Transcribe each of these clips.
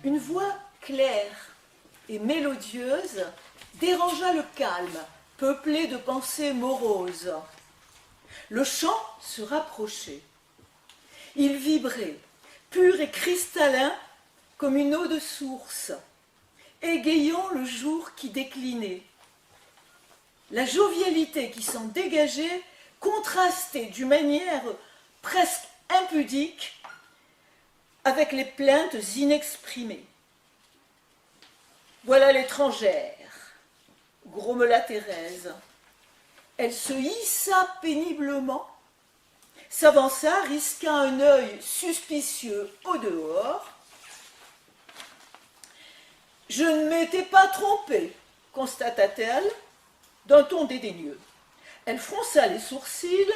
Une voix claire et mélodieuse dérangea le calme, peuplé de pensées moroses. Le chant se rapprochait. Il vibrait, pur et cristallin, comme une eau de source, égayant le jour qui déclinait. La jovialité qui s'en dégageait contrastait d'une manière presque impudique avec les plaintes inexprimées. « Voilà l'étrangère », grommela Thérèse. Elle se hissa péniblement, s'avança, risqua un œil suspicieux au dehors. « Je ne m'étais pas trompée, constata-t-elle, d'un ton dédaigneux. Elle fronça les sourcils,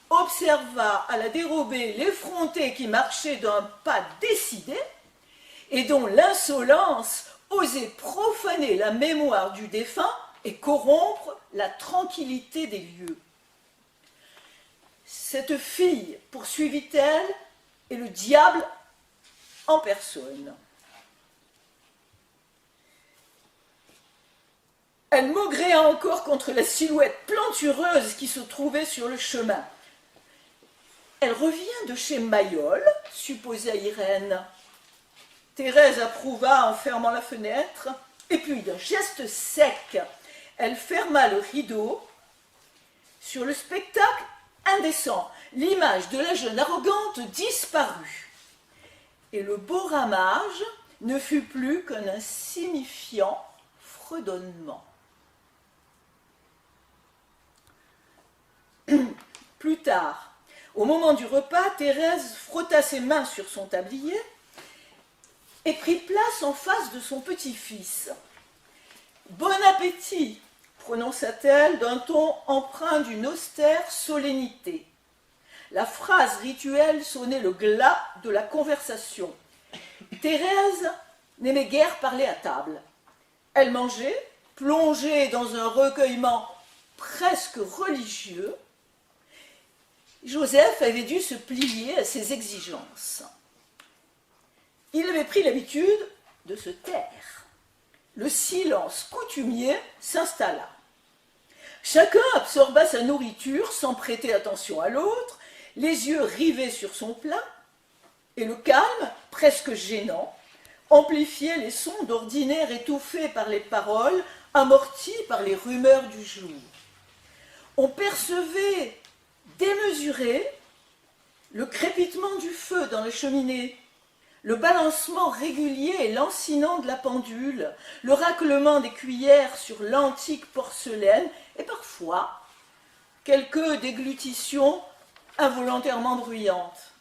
observa à la dérobée l'effronté qui marchait d'un pas décidé et dont l'insolence osait profaner la mémoire du défunt et corrompre la tranquillité des lieux. Cette fille, poursuivit-elle, est le diable en personne. Elle maugréa encore contre la silhouette plantureuse qui se trouvait sur le chemin. Elle revient de chez Mayol, supposa Irène. Thérèse approuva en fermant la fenêtre, et puis d'un geste sec, elle ferma le rideau. Sur le spectacle indécent, l'image de la jeune arrogante disparut, et le beau ramage ne fut plus qu'un insignifiant fredonnement. Plus tard, au moment du repas, Thérèse frotta ses mains sur son tablier et prit place en face de son petit-fils. « Bon appétit !» prononça-t-elle d'un ton empreint d'une austère solennité. La phrase rituelle sonnait le glas de la conversation. Thérèse n'aimait guère parler à table. Elle mangeait, plongée dans un recueillement presque religieux. Joseph avait dû se plier à ses exigences. Il avait pris l'habitude de se taire. Le silence coutumier s'installa. Chacun absorba sa nourriture sans prêter attention à l'autre, les yeux rivés sur son plat, et le calme, presque gênant, amplifiait les sons d'ordinaire étouffés par les paroles, amortis par les rumeurs du jour. On percevait démesuré le crépitement du feu dans les cheminées, le balancement régulier et lancinant de la pendule, le raclement des cuillères sur l'antique porcelaine et parfois quelques déglutitions involontairement bruyantes.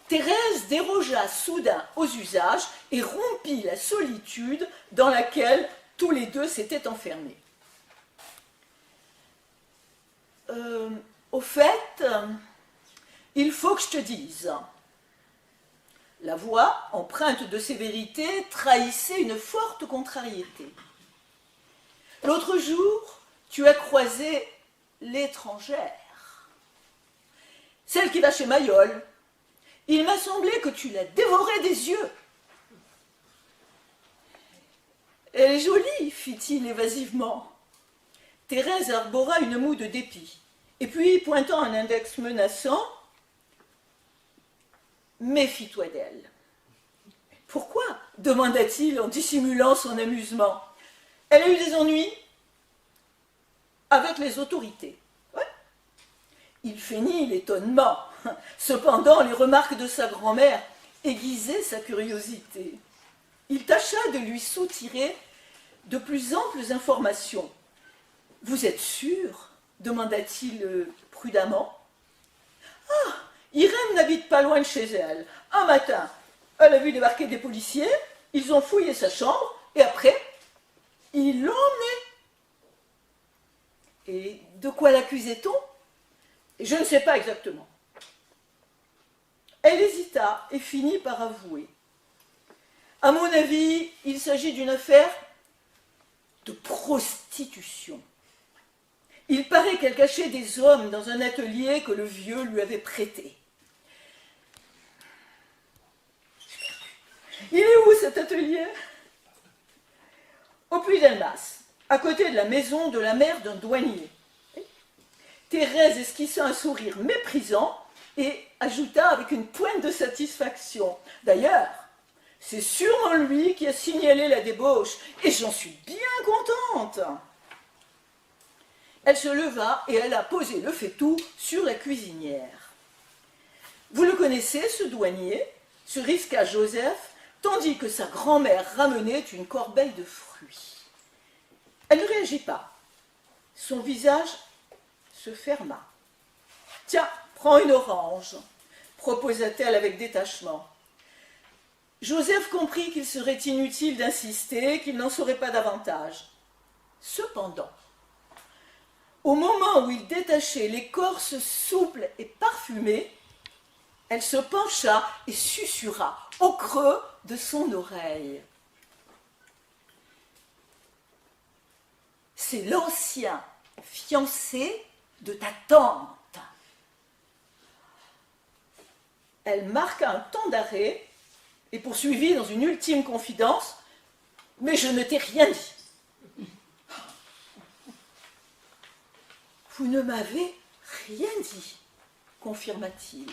Thérèse dérogea soudain aux usages et rompit la solitude dans laquelle tous les deux s'étaient enfermés. Au fait, il faut que je te dise. La voix, empreinte de sévérité, trahissait une forte contrariété. L'autre jour, tu as croisé l'étrangère, celle qui va chez Mayol. Il m'a semblé que tu la dévorais des yeux. Elle est jolie, fit-il évasivement. Thérèse arbora une moue de dépit, et puis, pointant un index menaçant, « Méfie-toi d'elle. »« Pourquoi ?» demanda-t-il en dissimulant son amusement. « Elle a eu des ennuis avec les autorités. » Ouais. Il feignit l'étonnement. Cependant, les remarques de sa grand-mère aiguisaient sa curiosité. Il tâcha de lui soutirer de plus amples informations. « Vous êtes sûr ?» demanda-t-il prudemment. « Ah, Irène n'habite pas loin de chez elle. Un matin, elle a vu débarquer des policiers, ils ont fouillé sa chambre, et après, ils l'ont emmenée. » Et de quoi l'accusait-on ? Je ne sais pas exactement. Elle hésita et finit par avouer. « À mon avis, il s'agit d'une affaire de prostitution. Il paraît qu'elle cachait des hommes dans un atelier que le vieux lui avait prêté. » J'ai perdu. cet atelier? Au Puy-Delmas, à côté de la maison de la mère d'un douanier. Thérèse esquissa un sourire méprisant et ajouta avec une pointe de satisfaction. D'ailleurs, c'est sûrement lui qui a signalé la débauche, et j'en suis bien contente. Elle se leva et alla poser le faitout sur la cuisinière. Vous le connaissez, ce douanier, se risqua Joseph, tandis que sa grand-mère ramenait une corbeille de fruits. Elle ne réagit pas. Son visage se ferma. « Tiens, prends une orange », proposa-t-elle avec détachement. Joseph comprit qu'il serait inutile d'insister, qu'il n'en saurait pas davantage. Cependant, au moment où il détachait l'écorce souple et parfumée, elle se pencha et susurra au creux de son oreille. « C'est l'ancien fiancé de ta tante. » Elle marqua un temps d'arrêt et poursuivit dans une ultime confidence. « Mais je ne t'ai rien dit. »« Vous ne m'avez rien dit, confirma-t-il.